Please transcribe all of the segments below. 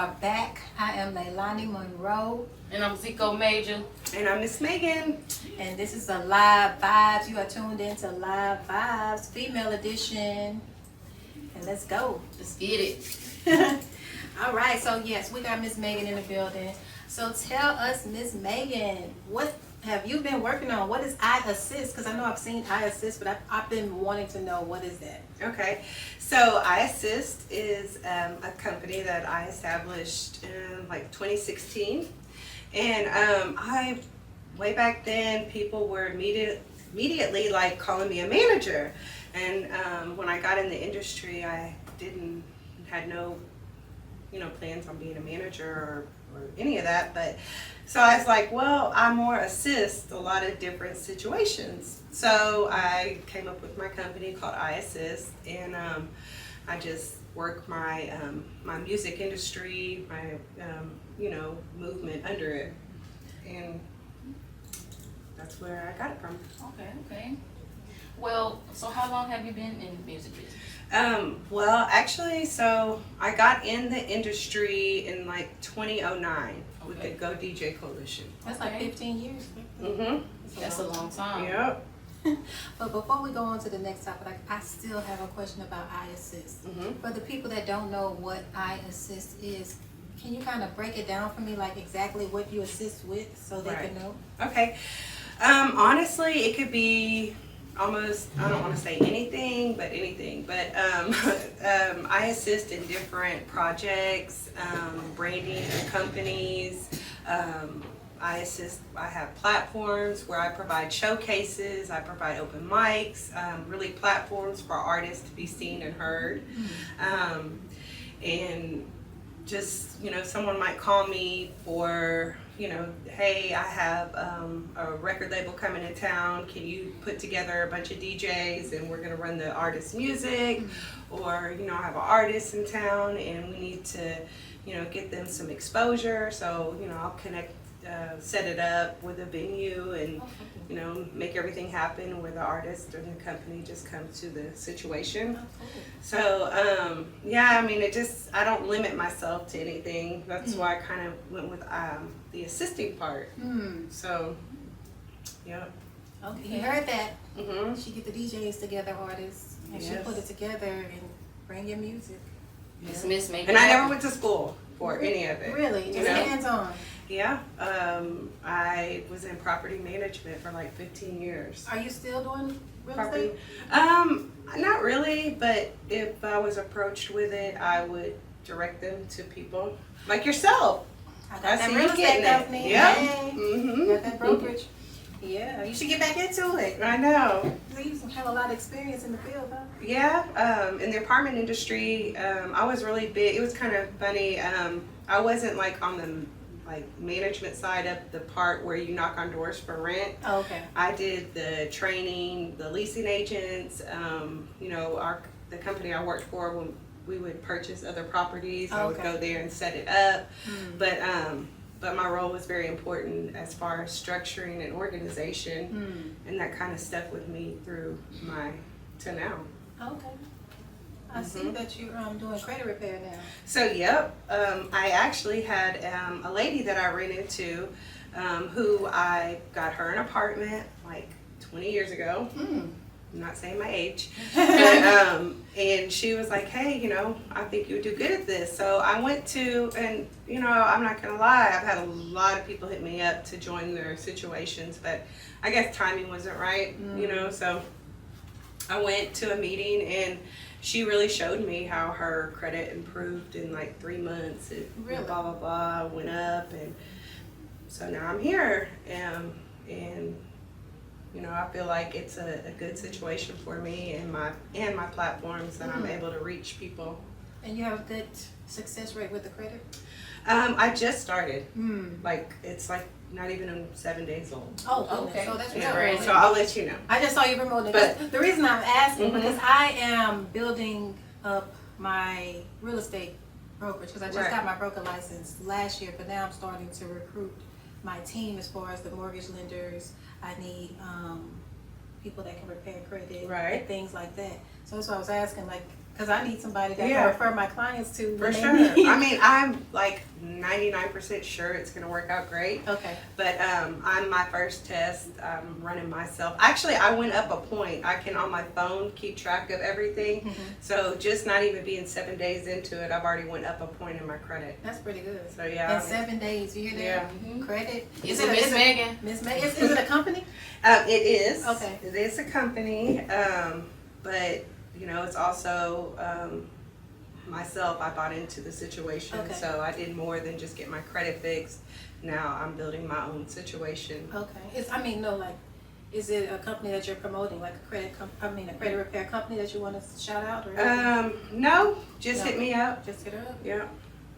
are back. I am Leilani Monroe. And I'm Zico Major. And I'm Miss Megann. And this is a Live Vibes. You are tuned into Live Vibes, female edition. And let's go. Let's get it. All right, so yes, we got Miss Megann in the building. So tell us, Miss Megann, what have you been working on? What is I Assist? Because I know I've seen I Assist, but I've been wanting to know, what is that? Okay, so I Assist is a company that I established in like 2016. And way back then, people were immediately like calling me a manager. And when I got in the industry, I had no plans on being a manager or any of that. But so I was like, well, I more assist a lot of different situations. So I came up with my company called I Assist, and I just work my my music industry, my movement under it, and that's where I got it from. Okay. Well, so how long have you been in the music business? Well, actually, so I got in the industry in like 2009 with the Go DJ Coalition. That's like 15 years. Mm-hmm. That's a long time. Yep. But before we go on to the next topic, I still have a question about I Assist. Mm-hmm. For the people that don't know what I Assist is, can you kind of break it down for me, like exactly what you assist with, so they can know? Okay. Honestly, it could be almost, I don't want to say anything, but I assist in different projects, branding companies. I have platforms where I provide showcases, I provide open mics, really platforms for artists to be seen and heard. And just, someone might call me for, hey, I have a record label coming in town. Can you put together a bunch of DJs and we're going to run the artist's music? Or, I have an artist in town and we need to, get them some exposure. So, I'll set it up with a venue and, make everything happen where the artist or the company just comes to the situation. So, I don't limit myself to anything. That's why I kind of went with the assisting part. So, yeah. Okay, you heard that. Mm-hmm. She get the DJs together, artists, and she put it together and bring your music. It's Miss Megann. And I never went to school for any of it. Really? Just hands-on? Yeah. I was in property management for like 15 years. Are you still doing real Property? estate? Not really, but if I was approached with it, I would direct them to people like yourself. I got that see real you estate getting it. company. Yep. Hey. Mm-hmm. Got that brokerage. Yeah, you should get back into it. I know. You have a lot of experience in the field, huh? Yeah. In the apartment industry, I was really big. It was kind of funny. I wasn't like on the management side of the part where you knock on doors for rent. Oh, okay. I did the training, the leasing agents. The company I worked for, when we would purchase other properties, I would go there and set it up. But my role was very important as far as structuring and organization, and that kind of stuck with me through to now. Okay. I see that you're doing credit repair now. So, yep. I actually had a lady that I ran into who I got her an apartment like 20 years ago. I'm not saying my age. And she was like, hey, I think you would do good at this. So I went to, and, I'm not going to lie, I've had a lot of people hit me up to join their situations, but I guess timing wasn't right, so I went to a meeting and she really showed me how her credit improved in like 3 months. It Really? blah, blah, blah, went up. And so now I'm here. And I feel like it's a good situation for me and my platforms that I'm able to reach people. And you have a good success rate with the credit? I just started. It's like not even 7 days old. Oh, okay. Okay. So that's Yeah, great. so I'll let you know. I just saw you promoting it. But- The reason I'm asking, because I am building up my real estate brokerage, because I just got my broker license last year, but now I'm starting to recruit my team as far as the mortgage lenders. I need people that can repair credit and things like that. So that's why I was asking, like, Because I need somebody that Yeah. can refer my clients to. For when sure. they need. I mean, I'm like 99% sure it's going to work out great. Okay. But I'm my first test. I'm running myself. Actually, I went up a point. I can on my phone keep track of everything. Mhm. So just not even being 7 days into it, I've already went up a point in my credit. That's pretty good. So yeah. In 7 days, you hear that? Yeah. Mhm. Credit. Is it Miss Megann? Miss Megann. Is it a company? It is. Okay. It is a company. But you know, it's also myself. I bought into the situation, Okay. so I did more than just get my credit fixed. Now I'm building my own situation. Okay. Is it a company that you're promoting, like a credit repair company that you want to shout out, or No, just No. hit me up. just hit her up? Yeah.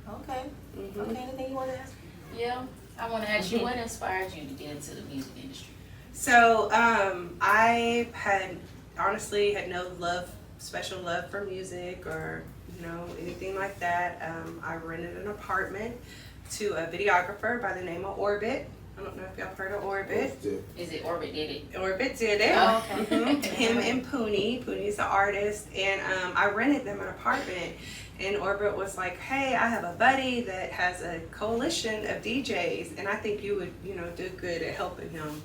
Okay. Mhm. Okay. Anything you want to ask? Yeah. I want to ask you, what inspired you to get into the music industry? So I had honestly had no special love for music or anything like that. I rented an apartment to a videographer by the name of Orbit. I don't know if y'all heard of Orbit. Is it Orbit did it? Orbit did it. Oh, okay. Mhm. Him and Poonie. Poonie's the artist, and I rented them an apartment. And Orbit was like, "Hey, I have a buddy that has a coalition of DJs, and I think you would, do good at helping him."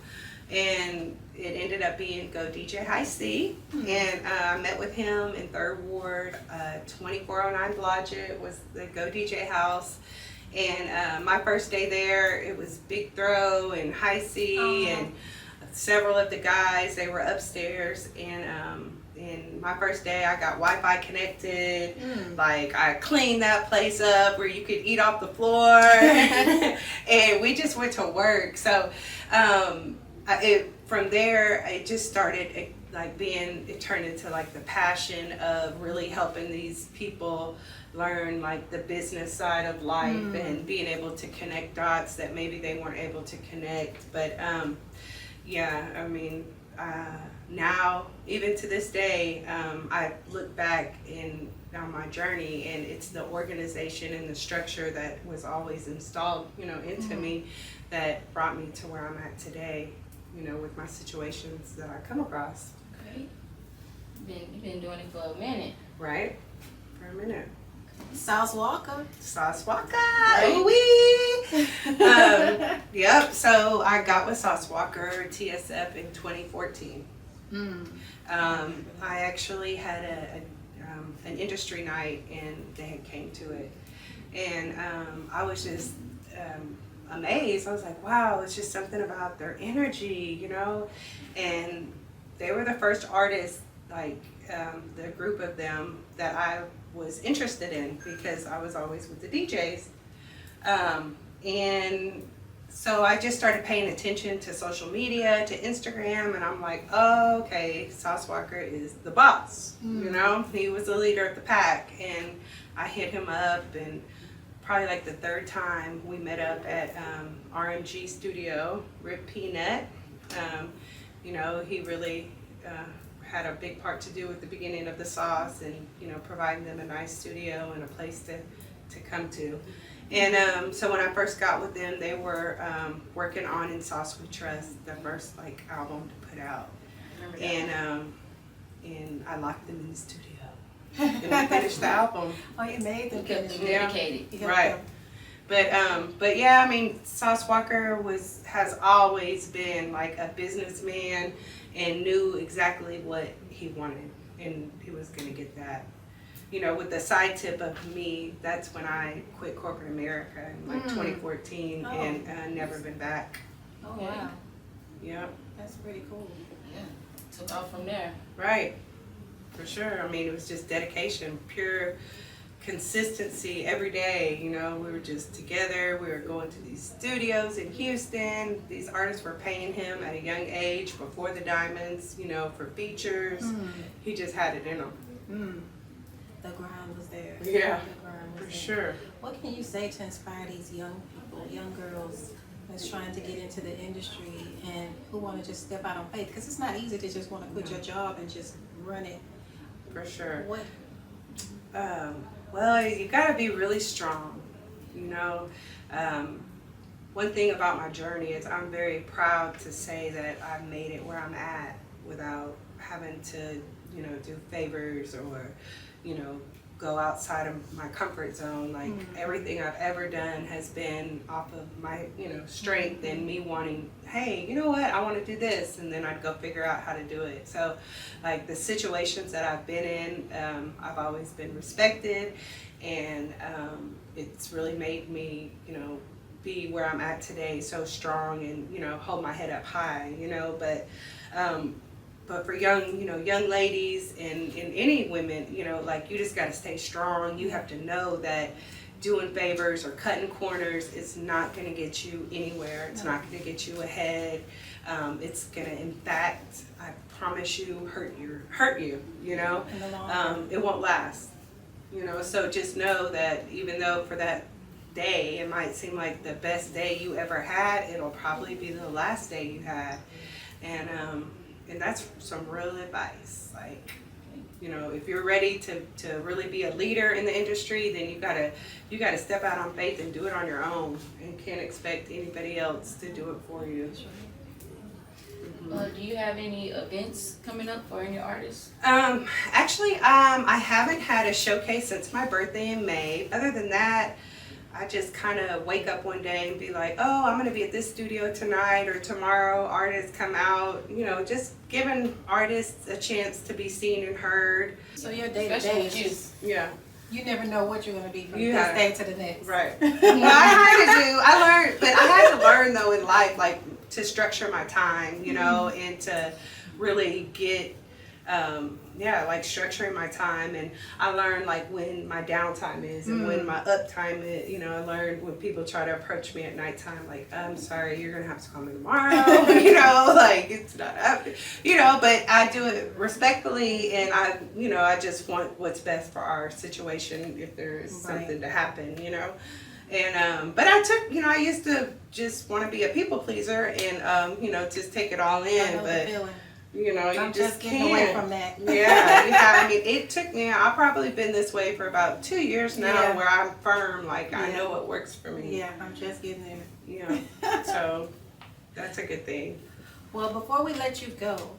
And it ended up being Go DJ High C, and I met with him in 3rd Ward, 2409 Blodgett was the Go DJ house. And my first day there, it was Big Throw and High C and several of the guys. They were upstairs, and my first day, I got Wi-Fi connected. Like I cleaned that place up where you could eat off the floor, and we just went to work. So from there, it just started it turned into like the passion of really helping these people learn like the business side of life and being able to connect dots that maybe they weren't able to connect. But now even to this day, I look back on my journey, and it's the organization and the structure that was always installed into me that brought me to where I'm at today, with my situations that I come across. Okay. You've been doing it for a minute. Right? For a minute. Sauce Walka. Sauce Walka. Right. Ooh-wee. Yep. So I got with Sauce Walka TSF in 2014. I actually had an industry night, and they had came to it, and I was just amazed. I was like, wow, it's just something about their energy, and they were the first artists, like the group of them that I was interested in, because I was always with the DJs, and so I just started paying attention to social media, to Instagram, and I'm like, oh, okay, Sauce Walka is the boss, he was the leader of the pack. And I hit him up, and probably like the 3rd time we met up at RMG Studio, Rip Peanut. He really had a big part to do with the beginning of the Sauce, and providing them a nice studio and a place to come to. And so when I first got with them, they were working on In Sauce We Trust, the first album to put out. And I locked them in the studio, and we finished the album. Oh, you made them. You kept them Yeah. dedicated. You helped Right. them. But yeah, I mean, Sauce Walka has always been like a businessman and knew exactly what he wanted, and he was gonna get that. With the side tip of me, that's when I quit corporate America in 2014, Oh. and never been back. Oh, Okay. wow. Yep. That's pretty cool. Yeah. Took off from there. Right. For sure. I mean, it was just dedication, pure consistency every day. We were just together. We were going to these studios in Houston. These artists were paying him at a young age before the Diamonds, for features. He just had it in him. The grind was there. Yeah, The grind was for there. sure. What can you say to inspire these young people, young girls that's trying to get into the industry and who want to just step out on faith? Because it's not easy to just want to quit your job and just run it. For sure. What? Well, you got to be really strong. One thing about my journey is I'm very proud to say that I've made it where I'm at without having to, do favors or, you know, go outside of my comfort zone. Like everything I've ever done has been off of my, you know, strength and me wanting, hey, you know what, I want to do this, and then I'd go figure out how to do it. So like the situations that I've been in, I've always been respected, and it's really made me, you know, be where I'm at today, so strong, and, you know, hold my head up high, you know. But for young, you know, young ladies and any women, you know, like, you just got to stay strong. You have to know that doing favors or cutting corners is not going to get you anywhere. It's not going to get you ahead. It's going to, in fact, I promise you, hurt you, you know. In the long run. It won't last, you know. So just know that even though for that day it might seem like the best day you ever had, it'll probably be the last day you had. And that's some real advice. Like, you know, if you're ready to really be a leader in the industry, then you gotta step out on faith and do it on your own, and can't expect anybody else to do it for you. Do you have any events coming up for any artists? Actually, I haven't had a showcase since my birthday in May. Other than that, I just kind of wake up one day and be like, oh, I'm going to be at this studio tonight or tomorrow. Artists come out, you know, just giving artists a chance to be seen and heard. So your day to Especially day with is you. just, Yeah. you never know what you're going to be from You this have- day to the next. Right. Well, I had to do. I learned, but I had to learn though in life, like, to structure my time, you know, and to really get, like structuring my time. And I learned like when my downtime is and when my uptime is. You know, I learned when people try to approach me at nighttime, like, I'm sorry, you're gonna have to call me tomorrow. You know, like, it's not up. You know, but I do it respectfully, and I just want what's best for our situation if there is something to happen. You know. And but I used to just want to be a people pleaser and just take it all I in, know the but feeling. you I'm just getting can't. away from that. Yeah, I mean, it took me. I've probably been this way for about 2 years now, Yeah. where I'm firm. Like, I Yeah. know what works for me. Yeah, I'm just getting there. Yeah. So that's a good thing. Well, before we let you go,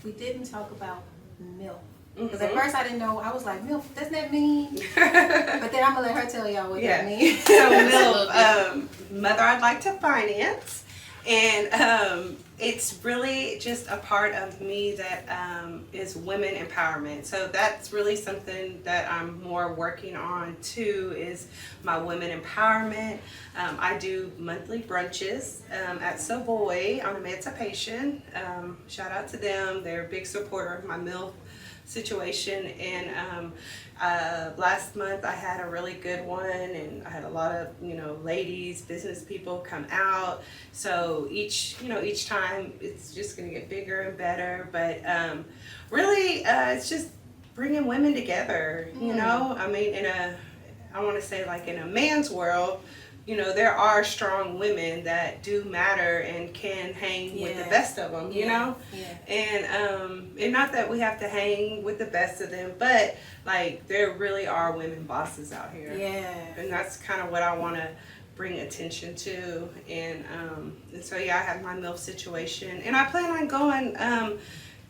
we didn't talk about milk. Because at Mhm. first I didn't know. I was like, milk, doesn't that mean? But then I'm going to let her tell y'all what Yeah. that means. So, That's a Mill, little Mother I'd Like to Finance. And it's really just a part of me that is women empowerment. So that's really something that I'm more working on too, is my women empowerment. I do monthly brunches at Savoy on Emancipation. Shout out to them. They're a big supporter of my MILF situation. And last month I had a really good one, and I had a lot of ladies, business people come out. So each time it's just going to get bigger and better. But really, it's just bringing women together. You know, I mean, I want to say, like, in a man's world, there are strong women that do matter and can hang with the best of them, you know? Yeah. And not that we have to hang with the best of them, but, like, there really are women bosses out here. Yeah. And that's kind of what I want to bring attention to. And so, yeah, I have my MILF situation. And I plan on going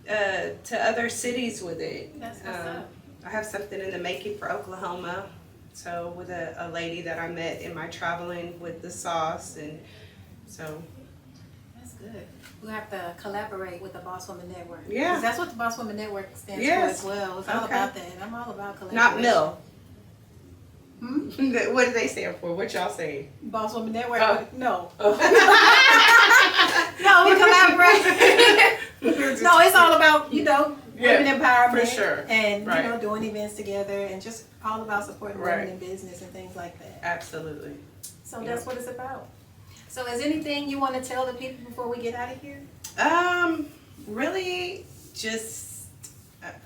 to other cities with it. That's what's up. I have something in the making for Oklahoma. So with a lady that I met in my traveling with the sauce, and so. That's good. We'll have to collaborate with the Boss Woman Network. Yeah. 'Cause that's what the Boss Woman Network stands Yes. for as well. It's all Okay. about that. I'm all about collaboration. Not Mill. Hmm? What do they stand for? What y'all say? Boss Woman Network? Oh. No. Oh. No, we collaborate. No, it's all about, Yeah, women empowerment. for sure. And, Right. doing events together and just all about supporting Right. women in business and things like that. Absolutely. So Yeah. that's what it's about. So is anything you want to tell the people before we get out of here? Really just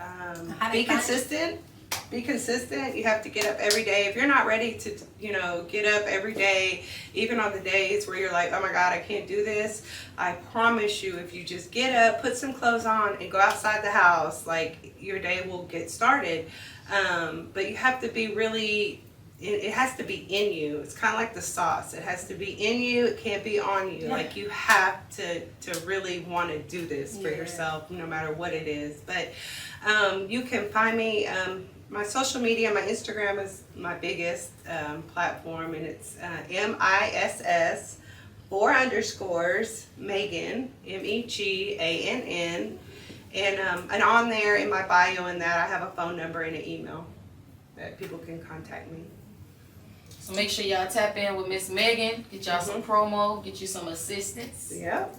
How be they find consistent. Be consistent. You have to get up every day. If you're not ready to, get up every day, even on the days where you're like, oh my God, I can't do this, I promise you, if you just get up, put some clothes on, and go outside the house, like, your day will get started. But you have to be really, it has to be in you. It's kind of like the sauce. It has to be in you. It can't be on you. Yeah. Like, you have to really want to do this for Yeah. yourself, no matter what it is. But you can find me My social media, my Instagram is my biggest platform, and it's MISS _ Megann, MEGANN, and on there in my bio and that I have a phone number and an email that people can contact me. So make sure y'all tap in with Miss Megann, get y'all some promo, get you some assistance. Yep.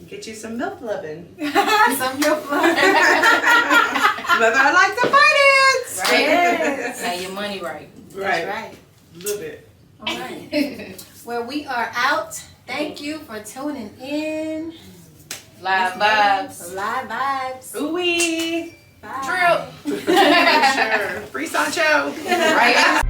Get you some milk loving. Some milk loving. Mother, I like the finance. Right? Yes. Have your money right. Right. That's right. Love it. All right. Well, we are out. Thank you for tuning in. Live vibes. Live vibes. Ooh-wee. Bye. Drill. Sure. Free Sancho. Right?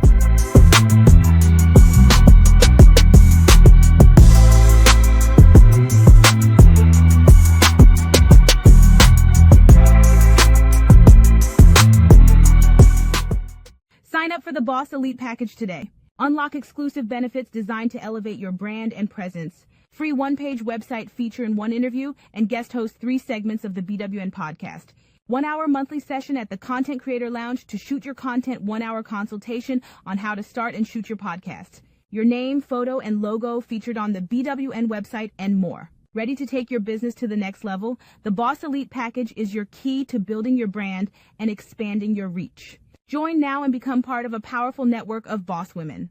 Sign up for the Boss Elite package today. Unlock exclusive benefits designed to elevate your brand and presence. Free one-page website feature in one interview and guest host 3 segments of the BWN podcast. 1-hour monthly session at the Content Creator Lounge to shoot your content 1-hour consultation on how to start and shoot your podcast. Your name, photo, and logo featured on the BWN website and more. Ready to take your business to the next level? The Boss Elite package is your key to building your brand and expanding your reach. Join now and become part of a powerful network of boss women.